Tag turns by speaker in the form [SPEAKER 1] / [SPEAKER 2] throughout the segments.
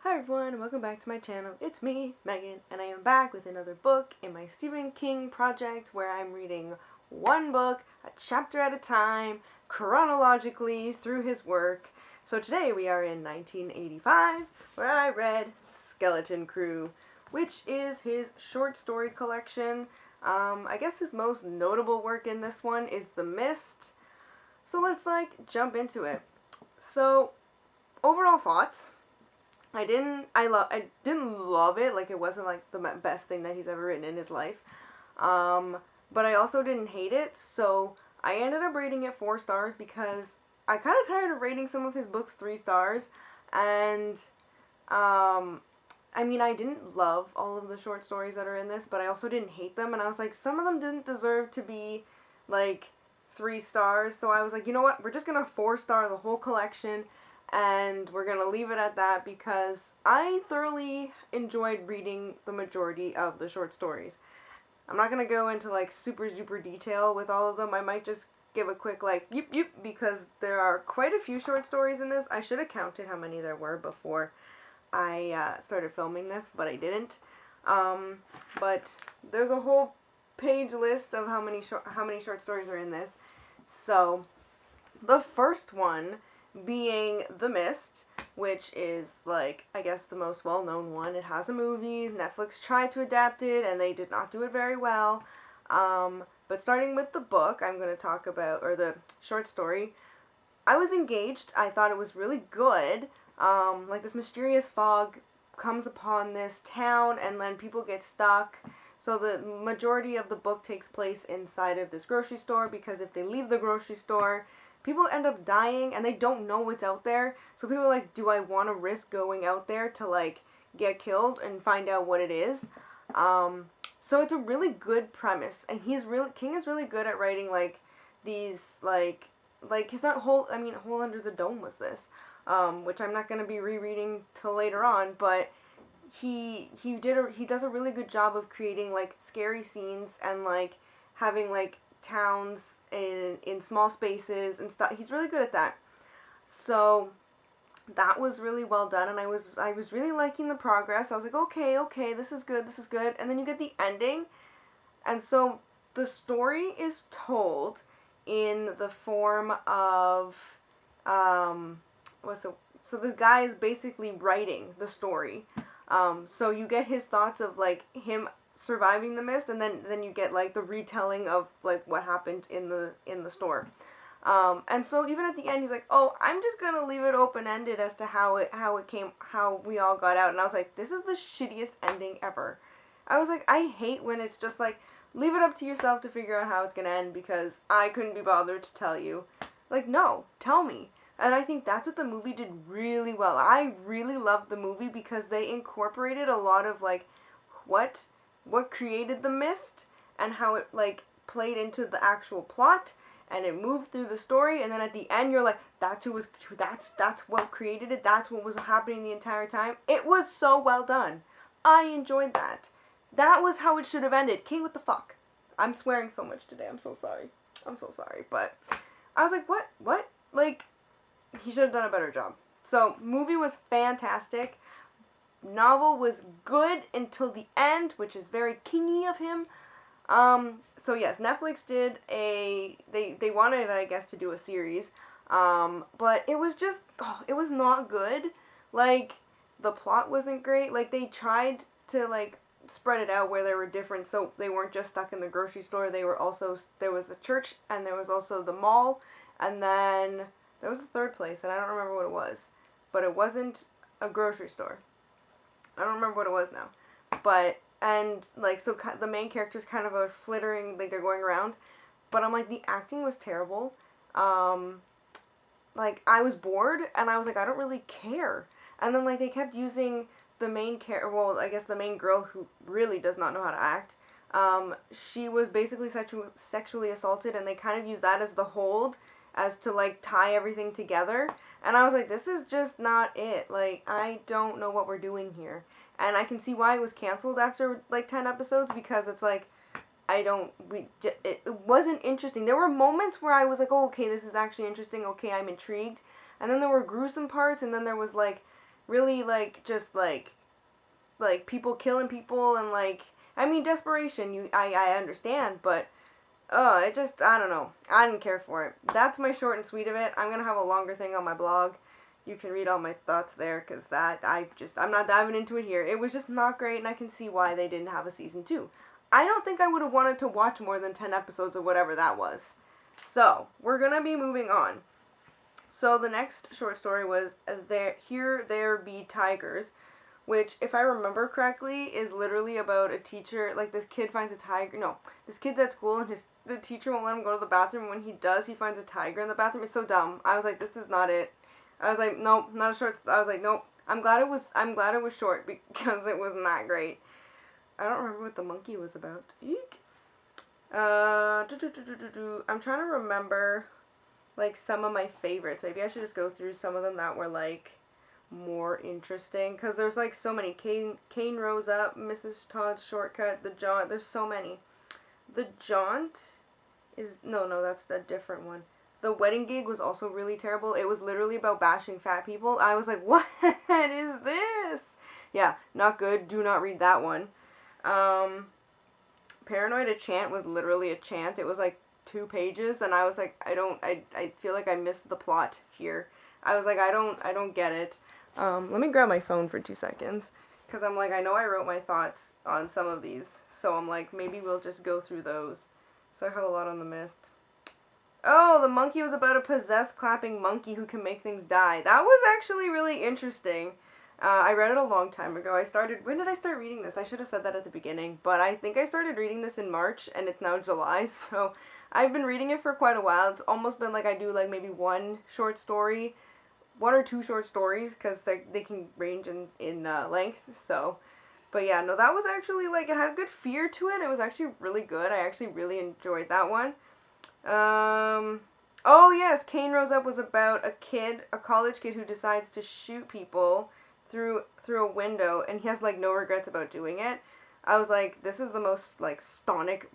[SPEAKER 1] Hi everyone and welcome back to my channel. It's me, Megan, and I am back with another book in my Stephen King project where I'm reading one book, a chapter at a time, chronologically through his work. So today we are in 1985 where I read Skeleton Crew, which is his short story collection. I guess his most notable work in this one is The Mist. So let's jump into it. So overall thoughts. I didn't love it. Like, it wasn't like the best thing that he's ever written in his life. Um, but I also didn't hate it. So I ended up rating it 4 stars because I kind of tired of rating some of his books 3 stars. And I mean, I didn't love all of the short stories that are in this, but I also didn't hate them. And I was like, some of them didn't deserve to be like 3 stars. So I was like, you know what? We're just gonna 4 star the whole collection, and we're gonna leave it at that because I thoroughly enjoyed reading the majority of the short stories. I'm not gonna go into like super duper detail with all of them. I might just give a quick like yip because there are quite a few short stories in this. I should have counted how many there were before I started filming this, but I didn't. But there's a whole page list of how many short stories are in this. So the first one being The Mist, which is like, I guess, the most well-known one. It has a movie. Netflix tried to adapt it and they did not do it very well. But starting with the book, I'm going to talk about, or the short story, I was engaged. I thought it was really good. Like, this mysterious fog comes upon this town and then people get stuck. So the majority of the book takes place inside of this grocery store because if they leave the grocery store, people end up dying and they don't know what's out there. So people are like, do I want to risk going out there to like get killed and find out what it is? So it's a really good premise, and King is really good at writing like these he's not Hole Under the Dome was this, which I'm not gonna be rereading till later on, but he does a really good job of creating like scary scenes and like having like towns in small spaces and stuff. He's really good at that. So that was really well done, and I was really liking the progress. I was like, okay, this is good. And then you get the ending. And so the story is told in the form of so this guy is basically writing the story. So you get his thoughts of like him surviving the mist, and then you get like the retelling of like what happened in the store. And so even at the end, he's like, "Oh, I'm just gonna leave it open ended as to how we all got out." And I was like, "This is the shittiest ending ever." I was like, I hate when it's just like, leave it up to yourself to figure out how it's gonna end because I couldn't be bothered to tell you. Like, no, tell me. And I think that's what the movie did really well. I really loved the movie because they incorporated a lot of like what created the mist and how it like played into the actual plot, and it moved through the story, and then at the end you're like, that's what created it, that's what was happening the entire time. It was so well done. I enjoyed that. That was how it should have ended. King, what the fuck? I'm swearing so much today. I'm so sorry. But I was like, what? Like, he should have done a better job. So, movie was fantastic. Novel was good until the end, which is very kingy of him. So yes, Netflix did they wanted, I guess, to do a series. But it was just, it was not good. Like, the plot wasn't great. Like, they tried to, like, spread it out where there were different, so they weren't just stuck in the grocery store. There was a church, and there was also the mall, and then there was a third place, and I don't remember what it was. But it wasn't a grocery store. I don't remember what it was now. But, and, like, so the main characters kind of are flittering, like, they're going around. But I'm like, the acting was terrible. Like, I was bored, and I was like, I don't really care. And then, like, they kept using the main I guess the main girl who really does not know how to act. She was basically sexually assaulted, and they kind of used that as the hold, as to, like, tie everything together. And I was like, this is just not it. Like, I don't know what we're doing here. And I can see why it was canceled after, like, 10 episodes, because it's like, it wasn't interesting. There were moments where I was like, oh, okay, this is actually interesting. Okay, I'm intrigued. And then there were gruesome parts, and then there was, like, really, like, just, like, people killing people and, like, I mean, desperation, I understand, but, it just, I don't know. I didn't care for it. That's my short and sweet of it. I'm gonna have a longer thing on my blog. You can read all my thoughts there, because I'm not diving into it here. It was just not great, and I can see why they didn't have a season 2. I don't think I would have wanted to watch more than 10 episodes of whatever that was. So, we're gonna be moving on. So, the next short story was Here There Be Tigers, which, if I remember correctly, is literally about a teacher, like, this kid finds a tiger, no, this kid's at school, and the teacher won't let him go to the bathroom, and when he does, he finds a tiger in the bathroom. It's so dumb. I was like, this is not it. I was like, nope, not a short, I was like, nope. I'm glad it was short, because it was not great. I don't remember what the monkey was about. Eek. I'm trying to remember, like, some of my favorites. Maybe I should just go through some of them that were, like, more interesting. Because there's, like, so many. Cain Rose Up, Mrs. Todd's Shortcut, The Jaunt. There's so many. The Jaunt is... No, that's a different one. The Wedding Gig was also really terrible. It was literally about bashing fat people. I was like, what is this? Yeah, not good. Do not read that one. Paranoid a Chant was literally a chant. It was like 2 pages, and I was like, I feel like I missed the plot here. I was like, I don't get it. Let me grab my phone for 2 seconds, because I'm like, I know I wrote my thoughts on some of these, so I'm like, maybe we'll just go through those. So I have a lot on the mist. Oh, the monkey was about a possessed clapping monkey who can make things die. That was actually really interesting. I read it a long time ago. When did I start reading this? I should have said that at the beginning, but I think I started reading this in March, and it's now July, so I've been reading it for quite a while. It's almost been like I do, like, maybe 1 or 2 short stories, because they can range in length, so, but yeah, no, that was actually, like, it had a good fear to it. It was actually really good. I actually really enjoyed that one. Oh yes, Cain Rose Up was about a college kid who decides to shoot people through a window, and he has, like, no regrets about doing it. I was like, this is the most, like, stonic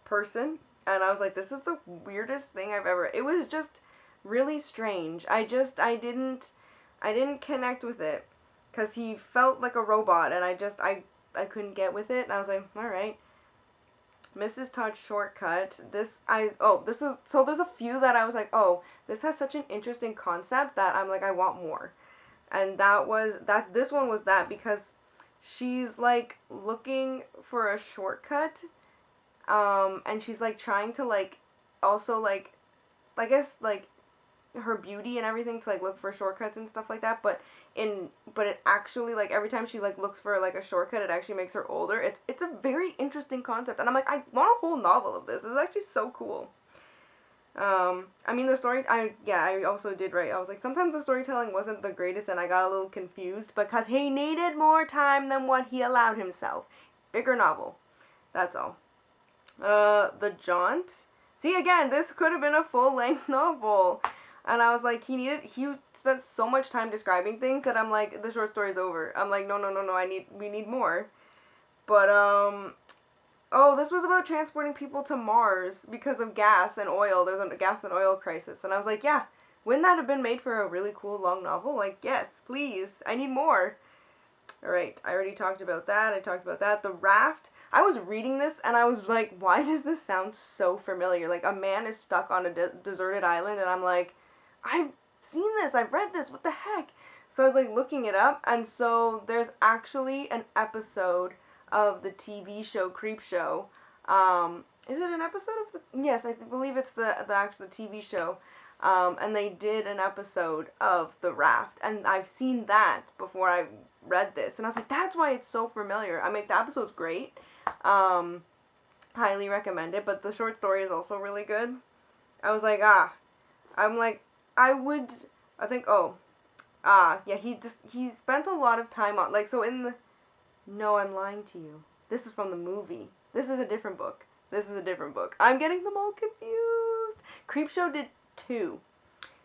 [SPEAKER 1] person, and I was like, this is the weirdest thing I've ever... It was just really strange. I didn't connect with it, because he felt like a robot, and I couldn't get with it, and I was like, alright. Mrs. Todd's Shortcut, there's a few that I was like, oh, this has such an interesting concept that I'm like, I want more. And this one was that, because she's, like, looking for a shortcut, and she's, like, trying to, like, also, like, I guess, like, her beauty and everything to, like, look for shortcuts and stuff like that, but it actually, like, every time she, like, looks for, like, a shortcut, it actually makes her older. It's a very interesting concept, and I'm like, I want a whole novel of this. It's actually so cool. I mean, the story, I also did write, I was like, sometimes the storytelling wasn't the greatest, and I got a little confused, because he needed more time than what he allowed himself. Bigger novel. That's all. The Jaunt. See, again, this could have been a full-length novel. And I was like, he spent so much time describing things that I'm like, the short story's over. I'm like, no, we need more. But, oh, this was about transporting people to Mars because of gas and oil. There's a gas and oil crisis. And I was like, yeah, wouldn't that have been made for a really cool long novel? Like, yes, please, I need more. Alright, I already talked about that. The Raft. I was reading this, and I was like, why does this sound so familiar? Like, a man is stuck on a deserted island, and I'm like, I've seen this, I've read this, what the heck? So I was, like, looking it up, and so there's actually an episode of the TV show Creepshow. Is it an episode of the... Yes, I believe it's the actual TV show. And they did an episode of The Raft, and I've seen that before I read this, and I was like, that's why it's so familiar. I mean, the episode's great. Highly recommend it, but the short story is also really good. I was like, he spent a lot of time on, like, so in the... No, I'm lying to you. This is from the movie. This is a different book. I'm getting them all confused. Creepshow did 2.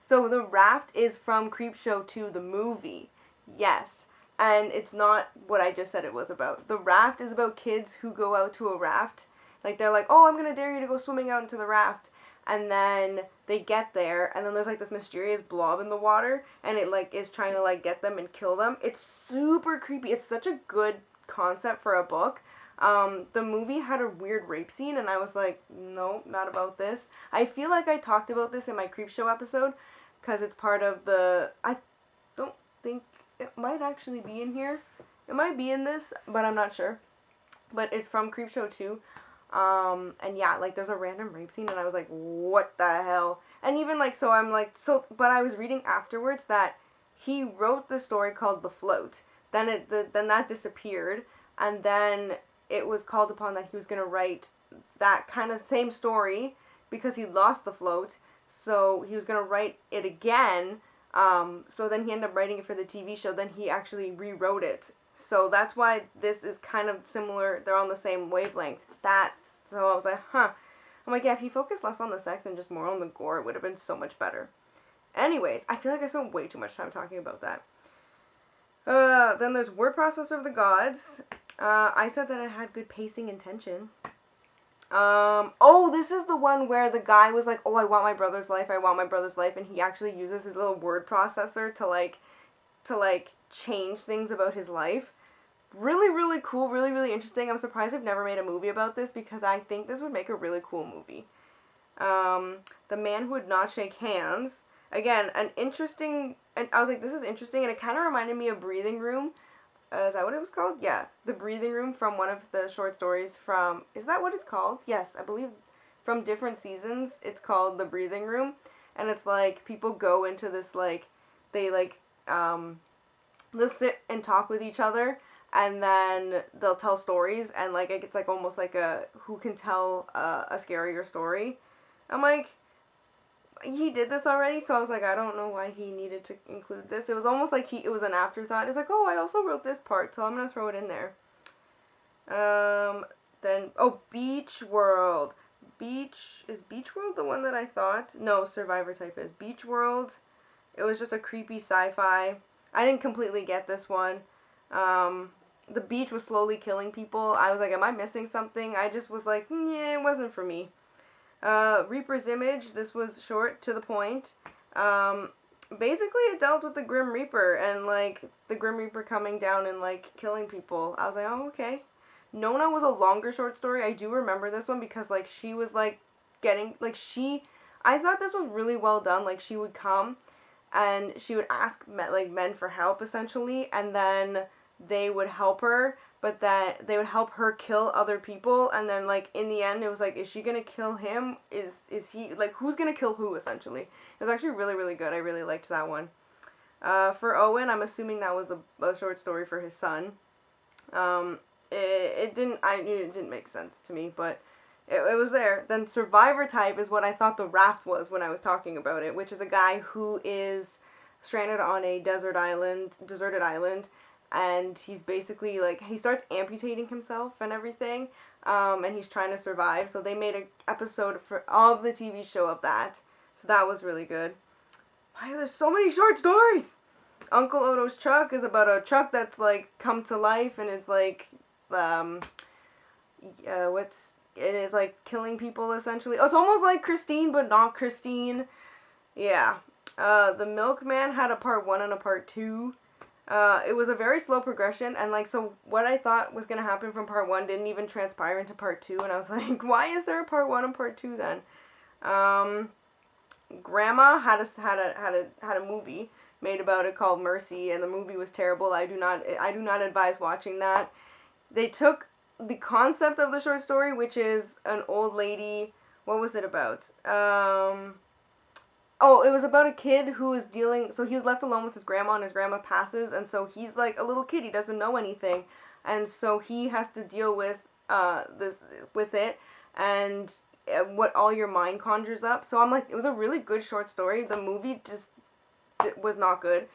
[SPEAKER 1] So The Raft is from Creepshow 2, the movie. Yes. And it's not what I just said it was about. The Raft is about kids who go out to a raft. Like, they're like, oh, I'm gonna dare you to go swimming out into the raft. And then they get there, and then there's like this mysterious blob in the water, and it like is trying to like get them and kill them. It's super creepy. It's such a good concept for a book. The movie had a weird rape scene, and I was like, no, not about this. I feel like I talked about this in my Creepshow episode, because it's part of the, I don't think, it might actually be in here. It might be in this, but I'm not sure. But it's from Creepshow 2. And yeah, like there's a random rape scene, and I was like, what the hell? And even like, so I'm like, but I was reading afterwards that he wrote the story called The Float. Then that disappeared, and then it was called upon that he was going to write that kind of same story because he lost the float. So he was going to write it again. So then he ended up writing it for the TV show. Then he actually rewrote it. So that's why this is kind of similar. They're on the same wavelength. So I was like, huh. I'm like, yeah, if he focused less on the sex and just more on the gore, it would have been so much better. Anyways, I feel like I spent way too much time talking about that. Then there's Word Processor of the Gods. I said that it had good pacing and tension. This is the one where the guy was like, oh, I want my brother's life, and he actually uses his little word processor to change things about his life. Really, really cool, really, really interesting. I'm surprised I've never made a movie about this, because I think this would make a really cool movie. The Man Who Would Not Shake Hands. Again, and I was like, this is interesting, and it kind of reminded me of Breathing Room. Is that what it was called? Yeah, The Breathing Room, from one of the short stories from, is that what it's called? Yes, I believe from different seasons, it's called The Breathing Room, and it's like, people go into this, like, they'll sit and talk with each other, and then they'll tell stories, and like, it's like almost like a, who can tell a scarier story. I'm like, he did this already, so I was like, I don't know why he needed to include this. It was almost like it was an afterthought. It's like, oh, I also wrote this part, so I'm gonna throw it in there. Beach World. Is Beach World the one that I thought? No, Survivor Type is. Beach World, it was just a creepy sci-fi. I didn't completely get this one. The beach was slowly killing people. I was like, am I missing something? I just was like, yeah, it wasn't for me. Reaper's Image, this was short, to the point. Basically it dealt with the Grim Reaper, and like the Grim Reaper coming down and like killing people. I was like, oh, okay. Nona was a longer short story. I do remember this one because like she was like getting, like I thought this was really well done. Like she would come and she would ask men for help essentially, and then they would help her, but that they would help her kill other people, and then like in the end it was like, is she gonna kill him? Is he, like, who's gonna kill who essentially? It was actually really, really good. I really liked that one. For Owen, I'm assuming that was a short story for his son. It didn't make sense to me, but it was there. Then Survivor Type is what I thought The Raft was when I was talking about it, which is a guy who is stranded on a deserted island, and he's basically like, he starts amputating himself and everything, and he's trying to survive. So they made an episode of the TV show of that. So that was really good. Why are there so many short stories? Uncle Oto's Truck is about a truck that's like come to life and is like, it is like killing people essentially. Oh, it's almost like Christine, but not Christine. Yeah. The Milkman had a part 1 and a part 2. It was a very slow progression, and like, so what I thought was gonna happen from part 1 didn't even transpire into part 2, and I was like, why is there a part 1 and part 2 then? Grandma had a movie made about it called Mercy, and the movie was terrible. I do not advise watching that. They took the concept of the short story, which is an old lady. What was it about? It was about a kid who was so he was left alone with his grandma, and his grandma passes, and so he's like a little kid, he doesn't know anything, and so he has to deal with it, and what all your mind conjures up. So I'm like, it was a really good short story. The movie just was not good,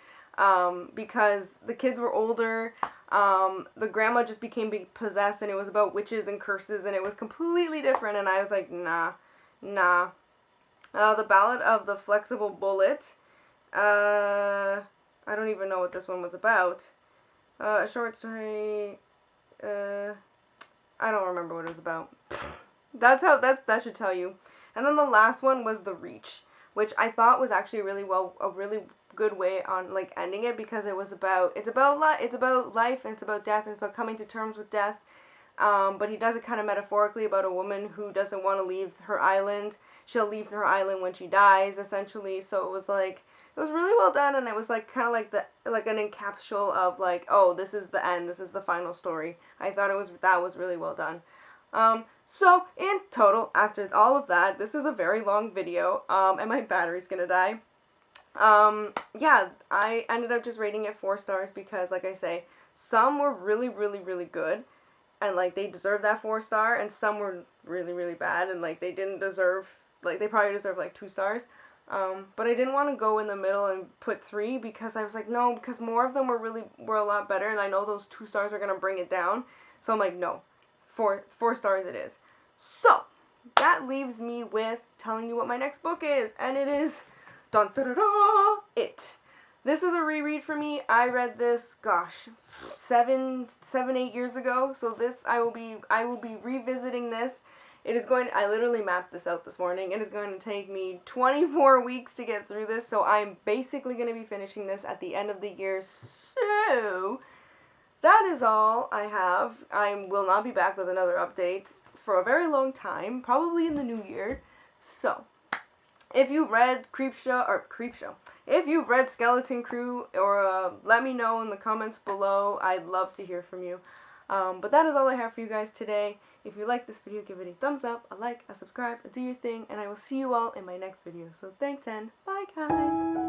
[SPEAKER 1] because the kids were older, the grandma just became possessed, and it was about witches and curses, and it was completely different, and I was like, nah. The Ballad of the Flexible Bullet. I don't even know what this one was about. A short story. I don't remember what it was about. That should tell you. And then the last one was The Reach. which I thought was actually a really good way on like ending it, because it's about life, and it's about death, and it's about coming to terms with death. But he does it kind of metaphorically about a woman who doesn't want to leave her island. She'll leave her island when she dies, essentially. So it was really well done, and it was like kind of like an encapsule of like, oh, this is the end, this is the final story. I thought that was really well done. So in total, after all of that, this is a very long video, and my battery's gonna die. Yeah, I ended up just rating it 4 stars because, like I say, some were really, really, really good, and like they deserve that 4-star, and some were really, really bad, and like they probably deserve like 2 stars. But I didn't want to go in the middle and put 3, because I was like, no, because more of them were a lot better, and I know those 2 stars are gonna bring it down. So I'm like, no, 4 stars it is. So that leaves me with telling you what my next book is, and it is dun, da, da, da, It. This is a reread for me. I read this, gosh, 8 years ago. So I will be revisiting this. I literally mapped this out this morning. It is going to take me 24 weeks to get through this, so I'm basically going to be finishing this at the end of the year. So that is all I have. I will not be back with another update for a very long time, probably in the new year. So if you've read if you've read Skeleton Crew, or let me know in the comments below. I'd love to hear from you. But that is all I have for you guys today. If you like this video, give it a thumbs up, a like, a subscribe, do your thing, and I will see you all in my next video. So thanks, and bye, guys!